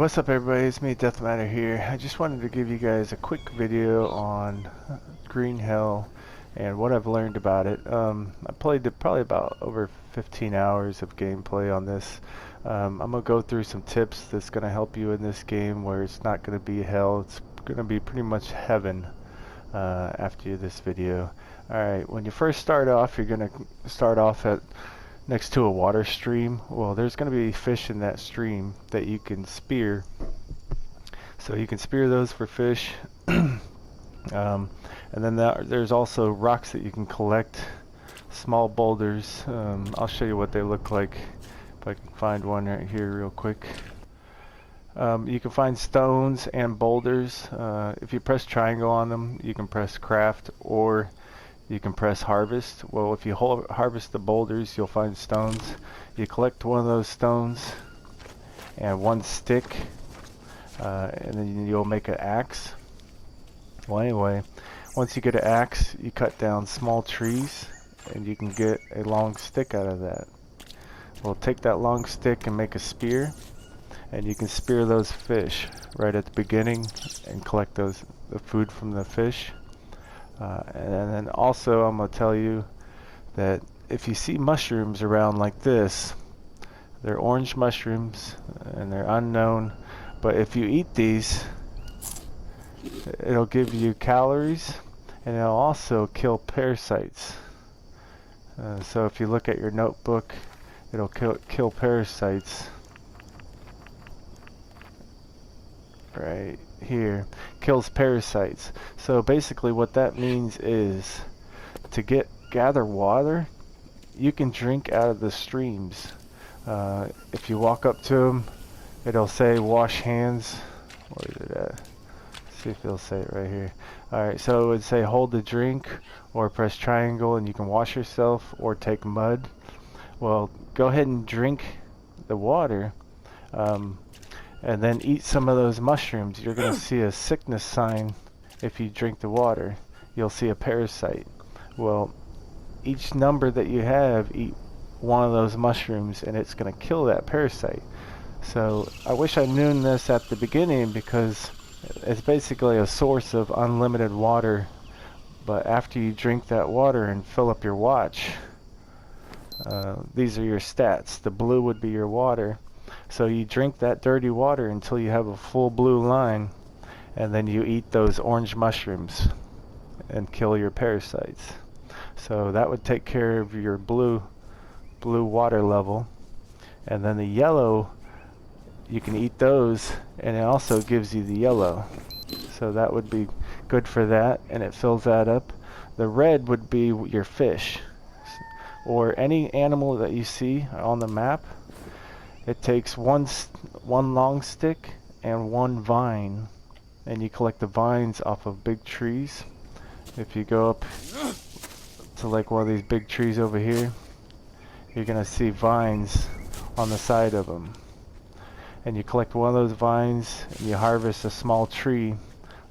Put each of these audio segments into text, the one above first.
What's up everybody, it's me, DeathMatter here. I just wanted to give you guys a quick video on Green Hell and what I've learned about it. I played probably about over 15 hours of gameplay on this. I'm going to go through some tips that's going to help you in this game where it's not going to be hell, it's going to be pretty much heaven after this video. Alright, when you first start off, you're going to start off at next to a water stream. Well, there's going to be fish in that stream that you can spear. So you can spear those for fish. And then there's also rocks that you can collect, small boulders. I'll show you what they look like if I can find one right here real quick. You can find stones and boulders. If you press triangle on them, you can press craft, or you can press harvest. Well, if you harvest the boulders, you'll find stones. You collect one of those stones and one stick, and then you'll make an axe. Well, anyway, once you get an axe, you cut down small trees and you can get a long stick out of that. Well, take that long stick and make a spear, and you can spear those fish right at the beginning and collect the food from the fish. And then also I'm going to tell you that if you see mushrooms around like this, they're orange mushrooms and they're unknown, but if you eat these, it'll give you calories and it'll also kill parasites. So if you look at your notebook, it'll kill parasites right here. Kills parasites. So basically what that means is to gather water, you can drink out of the streams. If you walk up to them, it'll say wash hands. Where is it at? Let's see if it'll say it right here. Alright, so it would say hold the drink or press triangle and you can wash yourself or take mud. Well, go ahead and drink the water. And then eat some of those mushrooms. You're going to see a sickness sign if you drink the water. You'll see a parasite. Well, each number that you have, eat one of those mushrooms and it's going to kill that parasite. So I wish I knew this at the beginning, because it's basically a source of unlimited water. But after you drink that water and fill up your watch, these are your stats. The blue would be your water. So you drink that dirty water until you have a full blue line, and then you eat those orange mushrooms and kill your parasites. So that would take care of your blue water level. And then the yellow, you can eat those and it also gives you the yellow. So that would be good for that, and it fills that up. The red would be your fish or any animal that you see on the map. It takes one long stick and one vine, and you collect the vines off of big trees. If you go up to like one of these big trees over here, you're gonna see vines on the side of them, and you collect one of those vines and you harvest a small tree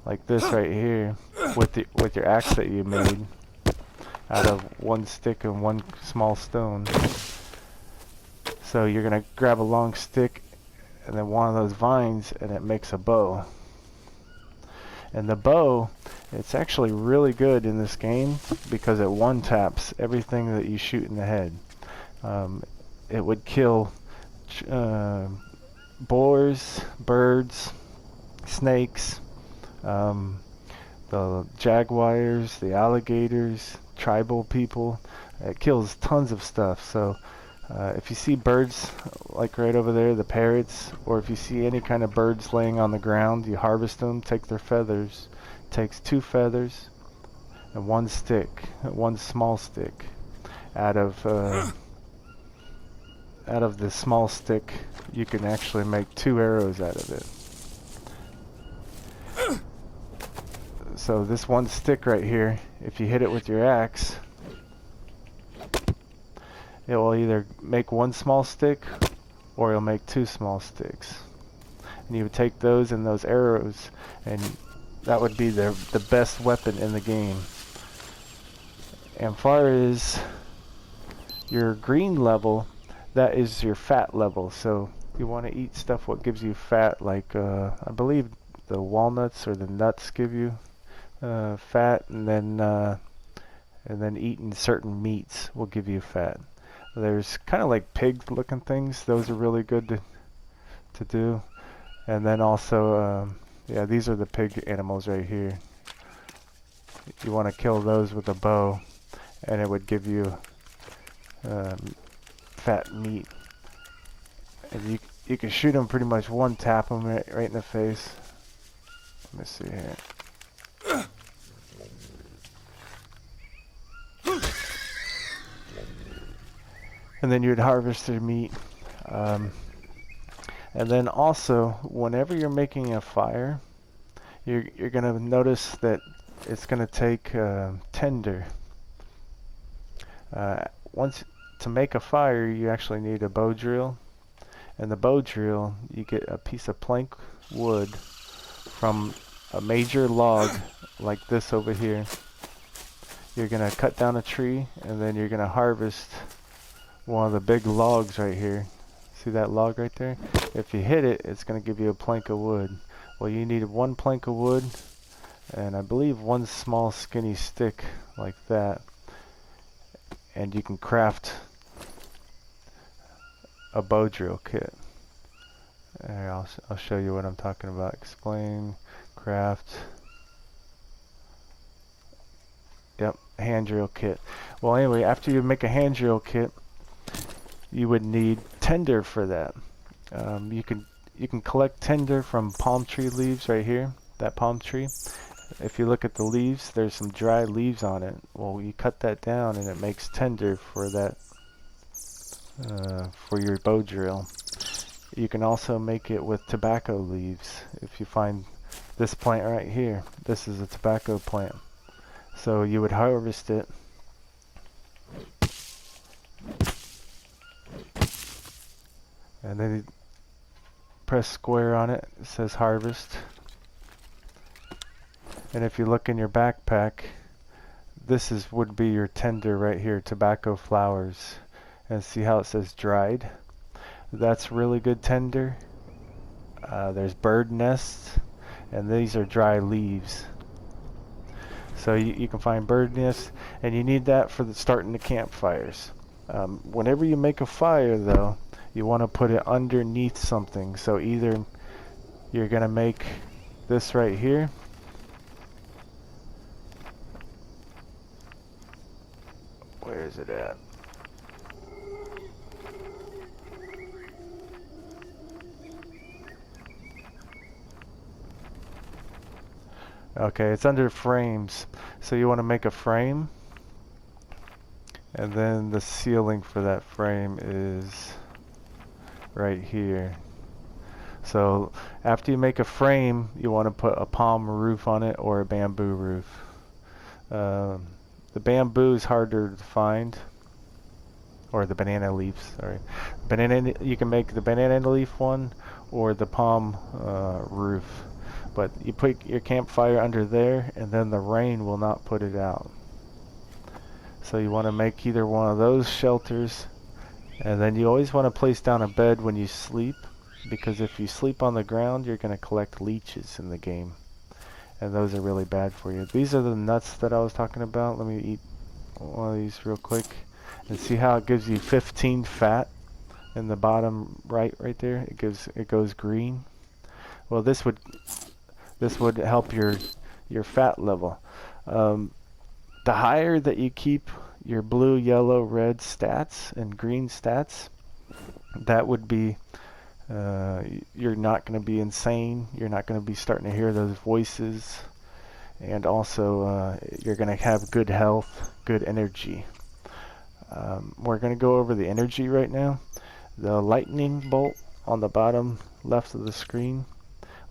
like this right here with your axe that you made out of one stick and one small stone. So you're going to grab a long stick and then one of those vines, and it makes a bow. And the bow, it's actually really good in this game because it one-taps everything that you shoot in the head. It would kill boars, birds, snakes, the jaguars, the alligators, tribal people. It kills tons of stuff. So if you see birds like right over there, the parrots, or if you see any kind of birds laying on the ground, you harvest them, take their feathers. It takes 2 feathers and one stick, one small stick. Out of the small stick, you can actually make 2 arrows out of it. So this one stick right here, if you hit it with your axe, it will either make 1 small stick or it'll make 2 small sticks. And you would take those and those arrows, and that would be the best weapon in the game. And far as your green level, that is your fat level. So you want to eat stuff what gives you fat, like I believe the walnuts or the nuts give you fat, and then eating certain meats will give you fat. There's kind of like pig looking things, those are really good to do. And then also yeah, these are the pig animals right here. You want to kill those with a bow, and it would give you fat meat. And you can shoot them pretty much one tap them right in the face. Let me see here. And then you'd harvest their meat. And then also, whenever you're making a fire, you're gonna notice that it's gonna take tinder. To make a fire, you actually need a bow drill. And the bow drill, you get a piece of plank wood from a major log like this over here. You're gonna cut down a tree, and then you're gonna harvest one of the big logs right here. See that log right there? If you hit it, it's gonna give you a plank of wood. Well, you need one plank of wood, and I believe one small skinny stick like that, and you can craft a bow drill kit. Here, I'll show you what I'm talking about. Explain, craft. Yep, hand drill kit. Well, anyway, after you make a hand drill kit, you would need tinder for that. You can collect tinder from palm tree leaves right here. That palm tree. If you look at the leaves, there's some dry leaves on it. Well, you cut that down, and it makes tinder for that. For your bow drill. You can also make it with tobacco leaves. If you find this plant right here, this is a tobacco plant. So you would harvest it. And then you press square on it. It says harvest. And if you look in your backpack, this would be your tinder right here, tobacco flowers. And see how it says dried? That's really good tinder. There's bird nests, and these are dry leaves. So you can find bird nests, and you need that for starting the campfires. Whenever you make a fire, though, you want to put it underneath something. So either you're going to make this right here. Where is it at? Okay, it's under frames. So you want to make a frame, and then the ceiling for that frame is right here. So after you make a frame, you want to put a palm roof on it or a bamboo roof. The bamboo is harder to find, or the banana leaves, sorry. You can make the banana leaf one or the palm roof. But you put your campfire under there, and then the rain will not put it out. So you want to make either one of those shelters, and then you always want to place down a bed when you sleep, because if you sleep on the ground, you're going to collect leeches in the game, and those are really bad for you. These are the nuts that I was talking about. Let me eat one of these real quick, and see how it gives you 15 fat in the bottom right there. It goes green. Well, this would help your fat level. The higher that you keep your blue, yellow, red stats and green stats, that would be, you're not going to be insane. You're not going to be starting to hear those voices. And also, you're going to have good health, good energy. We're going to go over the energy right now. The lightning bolt on the bottom left of the screen,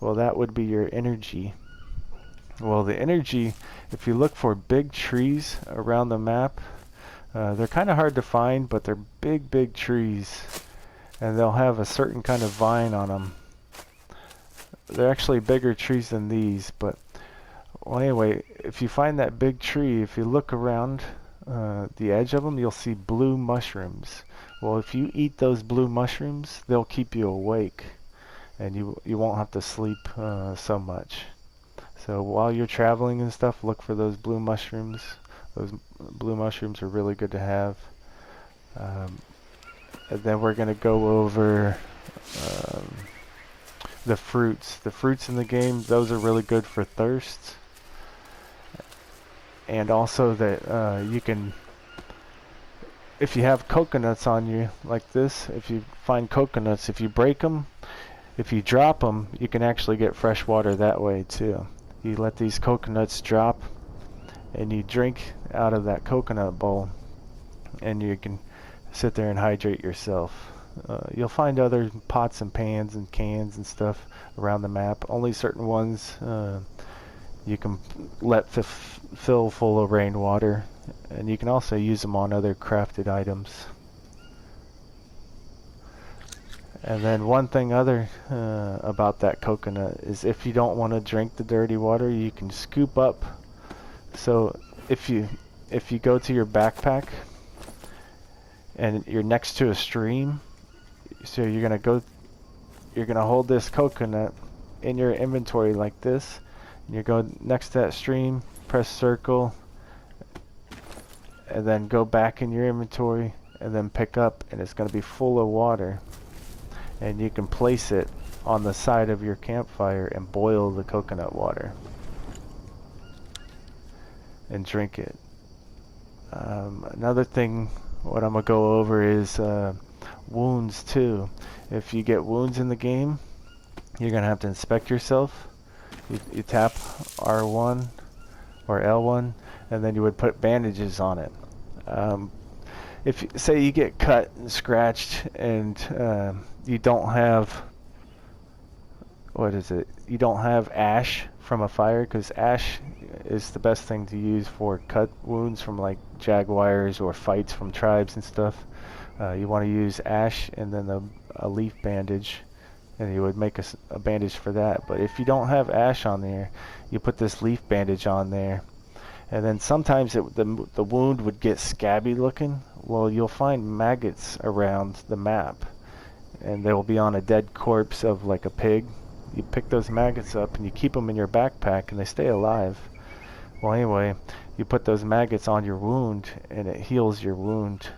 well, that would be your energy. Well, the energy, if you look for big trees around the map, they're kind of hard to find, but they're big trees, and they'll have a certain kind of vine on them. They're actually bigger trees than these, but well, anyway, if you find that big tree, if you look around the edge of them, you'll see blue mushrooms. Well, if you eat those blue mushrooms, they'll keep you awake, and you won't have to sleep so much. So while you're traveling and stuff, look for those blue mushrooms. Those blue mushrooms are really good to have. And then we're going to go over the fruits. The fruits in the game, those are really good for thirst. And also that you can, if you have coconuts on you like this, if you find coconuts, if you break them, if you drop them, you can actually get fresh water that way too. You let these coconuts drop and you drink out of that coconut bowl, and you can sit there and hydrate yourself. You'll find other pots and pans and cans and stuff around the map. Only certain ones you can let fill full of rainwater, and you can also use them on other crafted items. And then one thing other about that coconut is if you don't want to drink the dirty water, you can scoop up. So if you go to your backpack and you're next to a stream, so you're gonna hold this coconut in your inventory like this, and you go next to that stream, press circle, and then go back in your inventory and then pick up, and it's gonna be full of water. And you can place it on the side of your campfire and boil the coconut water and drink it. Another thing what I'm gonna go over is wounds too. If you get wounds in the game, you're gonna have to inspect yourself. You tap R1 or L1, and then you would put bandages on it. If say you get cut and scratched and you don't have, you don't have ash from a fire, because ash is the best thing to use for cut wounds from like jaguars or fights from tribes and stuff. You want to use ash and then a leaf bandage, and you would make a bandage for that. But if you don't have ash on there, you put this leaf bandage on there, and then sometimes the wound would get scabby looking. Well, you'll find maggots around the map, and they will be on a dead corpse of like a pig. You pick those maggots up and you keep them in your backpack, and they stay alive. Well, anyway, you put those maggots on your wound and it heals your wound,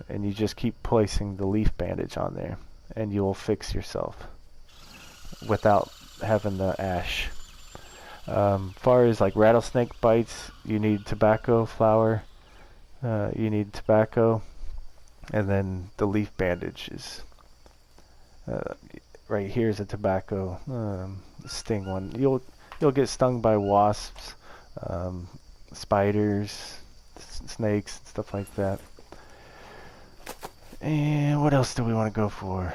and you just keep placing the leaf bandage on there, and you will fix yourself without having the ash. Far as like rattlesnake bites, you need tobacco flower, you need tobacco, and then the leaf bandages. Right here is a tobacco sting one. You'll get stung by wasps, spiders, snakes, stuff like that. And what else do we want to go for?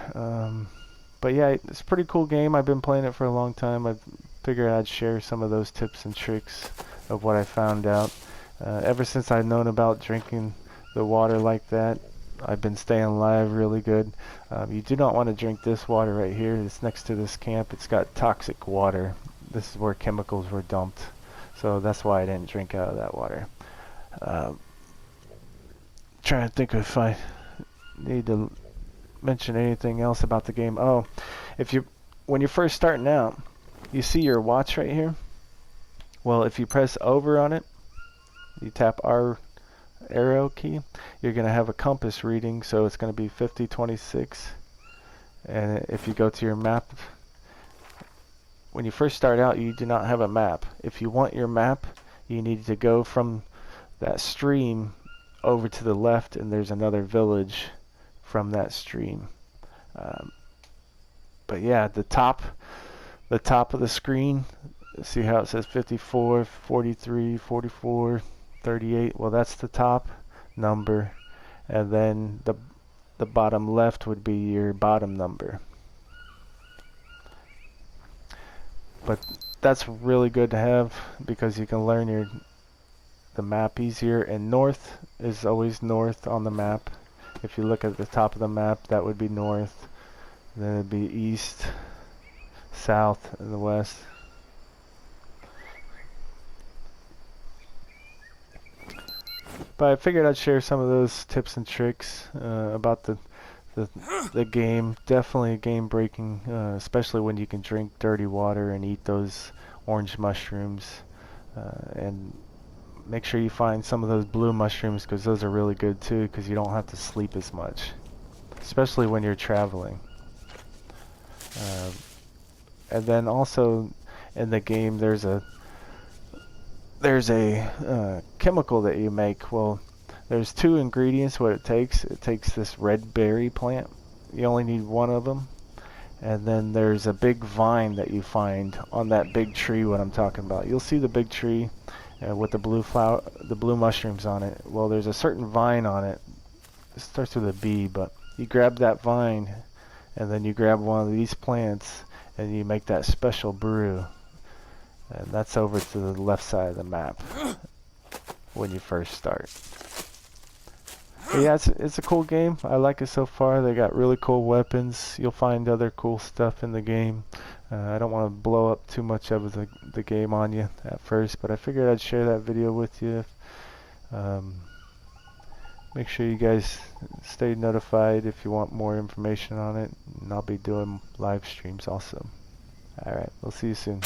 But yeah, it's a pretty cool game. I've been playing it for a long time. I figured I'd share some of those tips and tricks of what I found out. Ever since I've known about drinking the water like that, I've been staying alive really good. You do not want to drink this water right here. It's next to this camp. It's got toxic water. This is where chemicals were dumped. So that's why I didn't drink out of that water. Trying to think if I need to mention anything else about the game. Oh, when you're first starting out, you see your watch right here. Well, if you press over on it, you tap R arrow key, you're going to have a compass reading, so it's going to be 5026. And if you go to your map, when you first start out, you do not have a map. If you want your map, you need to go from that stream over to the left, and there's another village from that stream. But yeah, the top of the screen, see how it says 54, 43, 44, 38? Well, that's the top number, and then the bottom left would be your bottom number. But that's really good to have, because you can learn the map easier, and north is always north on the map. If you look at the top of the map, that would be north. Then it'd be east, south, and the west. But I figured I'd share some of those tips and tricks about the game. Definitely game breaking, especially when you can drink dirty water and eat those orange mushrooms. And make sure you find some of those blue mushrooms, because those are really good too, because you don't have to sleep as much, especially when you're traveling. And then also in the game there's a chemical that you make. Well, there's 2 ingredients. What it takes this red berry plant. You only need 1 of them. And then there's a big vine that you find on that big tree, what I'm talking about. You'll see the big tree with the blue mushrooms on it. Well, there's a certain vine on it. It starts with a B, but you grab that vine and then you grab one of these plants and you make that special brew. And that's over to the left side of the map when you first start. But yeah, it's a cool game. I like it so far. They got really cool weapons. You'll find other cool stuff in the game. I don't want to blow up too much of the game on you at first, but I figured I'd share that video with you. Make sure you guys stay notified if you want more information on it, and I'll be doing live streams also. Alright, we'll see you soon.